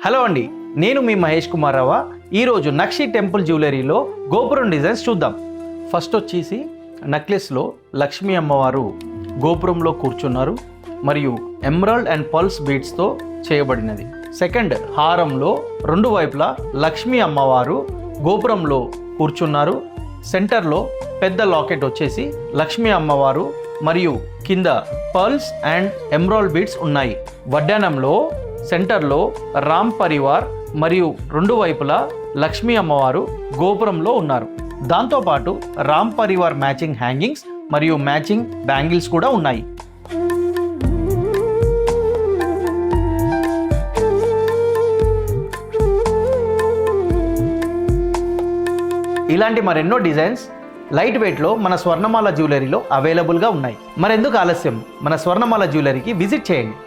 Hello అండి, నేను మీ మహేష్ కుమార్ రావు. ఈరోజు నక్షి టెంపుల్ జ్యువెలరీలో గోపురం డిజైన్స్ చూద్దాం. ఫస్ట్ వచ్చేసి నెక్లెస్లో లక్ష్మీ అమ్మవారు గోపురంలో కూర్చున్నారు మరియు ఎమరాల్డ్ అండ్ పల్స్ బీడ్స్తో చేయబడినది. సెకండ్, హారంలో రెండు వైపులా లక్ష్మీ అమ్మవారు గోపురంలో కూర్చున్నారు. సెంటర్లో పెద్ద లాకెట్ వచ్చేసి లక్ష్మీ అమ్మవారు మరియు కింద పర్ల్స్ అండ్ ఎమరాల్డ్ బీడ్స్ ఉన్నాయి. వడ్డానంలో సెంటర్లో రామ్ పరివార్ మరియు రెండు వైపులా లక్ష్మీ అమ్మవారు గోపురంలో ఉన్నారు. దాంతోపాటు రామ్ పరివార్ మ్యాచింగ్ హ్యాంగింగ్స్ మరియు మ్యాచింగ్ బ్యాంగిల్స్ కూడా ఉన్నాయి. ఇలాంటి మరెన్నో డిజైన్స్ లైట్ వెయిట్లో మన స్వర్ణమాల జ్యువెలరీలో అవైలబుల్గా ఉన్నాయి. మరెందుకు ఆలస్యం, మన స్వర్ణమాల జ్యువెలరీకి విజిట్ చేయండి.